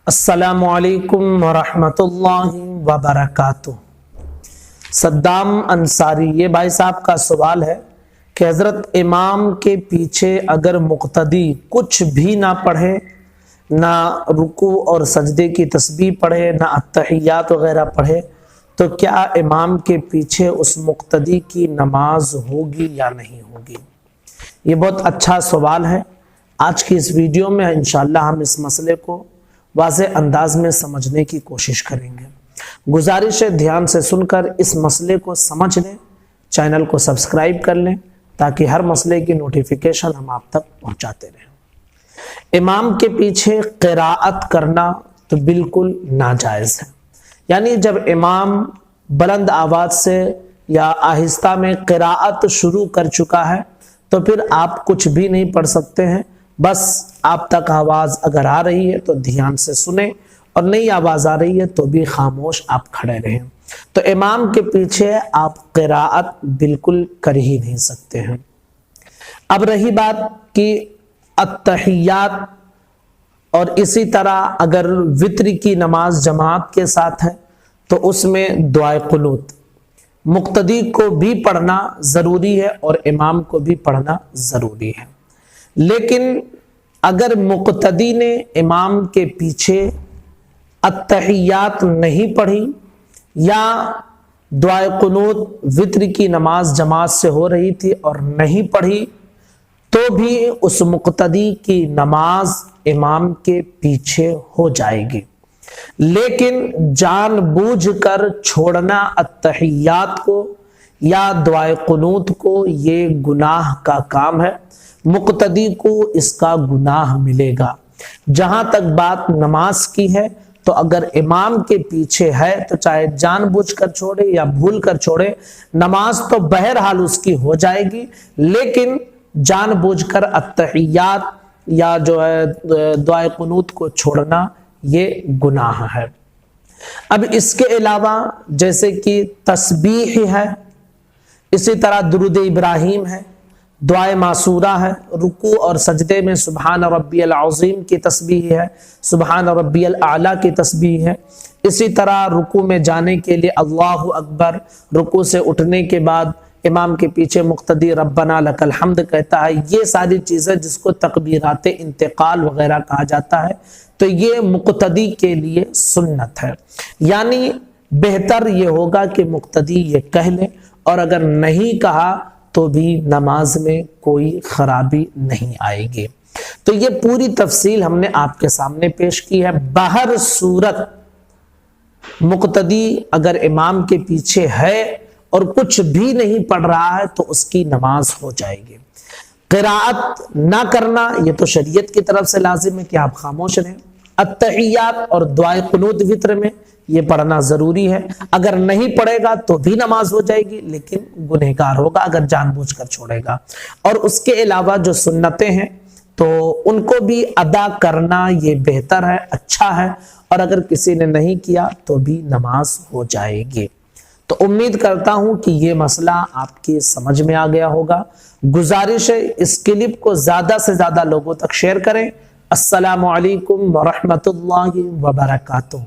السلام علیکم ورحمۃ اللہ وبرکاتہ۔ صدام انصاری، یہ بھائی صاحب کا سوال ہے کہ حضرت امام کے پیچھے اگر مقتدی کچھ بھی نہ پڑھے، نہ رکوع اور سجدے کی تسبیح پڑھے، نہ اتحیات وغیرہ پڑھے، تو کیا امام کے پیچھے اس مقتدی کی نماز ہوگی یا نہیں ہوگی؟ یہ بہت اچھا سوال ہے۔ آج کی اس ویڈیو میں انشاءاللہ ہم اس مسئلے کو واضح انداز میں سمجھنے کی کوشش کریں گے۔ گزارش ہے دھیان سے سن کر اس مسئلے کو سمجھ لیں، چینل کو سبسکرائب کر لیں تاکہ ہر مسئلے کی نوٹیفیکیشن ہم آپ تک پہنچاتے رہیں۔ امام کے پیچھے قراءت کرنا تو بالکل ناجائز ہے، یعنی جب امام بلند آواز سے یا آہستہ میں قراءت شروع کر چکا ہے تو پھر آپ کچھ بھی نہیں پڑھ سکتے ہیں۔ بس آپ تک آواز اگر آ رہی ہے تو دھیان سے سنیں، اور نئی آواز آ رہی ہے تو بھی خاموش آپ کھڑے رہیں۔ تو امام کے پیچھے آپ قراءت بالکل کر ہی نہیں سکتے ہیں۔ اب رہی بات کہ اتحیات، اور اسی طرح اگر وتر کی نماز جماعت کے ساتھ ہے تو اس میں دعائے قنوت مقتدی کو بھی پڑھنا ضروری ہے اور امام کو بھی پڑھنا ضروری ہے۔ لیکن اگر مقتدی نے امام کے پیچھے اتحیات نہیں پڑھی یا دعائے قنوت وتر کی نماز جماعت سے ہو رہی تھی اور نہیں پڑھی، تو بھی اس مقتدی کی نماز امام کے پیچھے ہو جائے گی۔ لیکن جان بوجھ کر چھوڑنا اتحیات کو یا دعائے قنوت کو یہ گناہ کا کام ہے، مقتدی کو اس کا گناہ ملے گا۔ جہاں تک بات نماز کی ہے تو اگر امام کے پیچھے ہے تو چاہے جان بوجھ کر چھوڑے یا بھول کر چھوڑے، نماز تو بہرحال اس کی ہو جائے گی، لیکن جان بوجھ کر اتحیات یا جو ہے دعائے قنوت کو چھوڑنا یہ گناہ ہے۔ اب اس کے علاوہ جیسے کہ تسبیح ہے، اسی طرح درود ابراہیم ہے، دعائے معصورہ ہے، رکوع اور سجدے میں سبحان ربی العظیم کی تسبیح ہے، سبحان ربی الاعلیٰ کی تسبیح ہے، اسی طرح رکوع میں جانے کے لیے اللہ اکبر، رکوع سے اٹھنے کے بعد امام کے پیچھے مقتدی ربنا لک الحمد کہتا ہے۔ یہ ساری چیزیں جس کو تکبیرات انتقال وغیرہ کہا جاتا ہے، تو یہ مقتدی کے لیے سنت ہے، یعنی بہتر یہ ہوگا کہ مقتدی یہ کہہ لے، اور اگر نہیں کہا تو بھی نماز میں کوئی خرابی نہیں آئے گی۔ تو یہ پوری تفصیل ہم نے آپ کے سامنے پیش کی ہے۔ بہر صورت مقتدی اگر امام کے پیچھے ہے اور کچھ بھی نہیں پڑھ رہا ہے تو اس کی نماز ہو جائے گی۔ قراءت نہ کرنا یہ تو شریعت کی طرف سے لازم ہے کہ آپ خاموش رہیں۔ اتحیات اور دعائے قنوت وتر میں یہ پڑھنا ضروری ہے، اگر نہیں پڑھے گا تو بھی نماز ہو جائے گی، لیکن گنہگار ہوگا اگر جان بوجھ کر چھوڑے گا۔ اور اس کے علاوہ جو سنتیں ہیں تو ان کو بھی ادا کرنا یہ بہتر ہے، اچھا ہے، اور اگر کسی نے نہیں کیا تو بھی نماز ہو جائے گی۔ تو امید کرتا ہوں کہ یہ مسئلہ آپ کی سمجھ میں آ گیا ہوگا۔ گزارش ہے اس کلپ کو زیادہ سے زیادہ لوگوں تک شیئر کریں۔ السلام علیکم ورحمۃ اللہ وبرکاتہ۔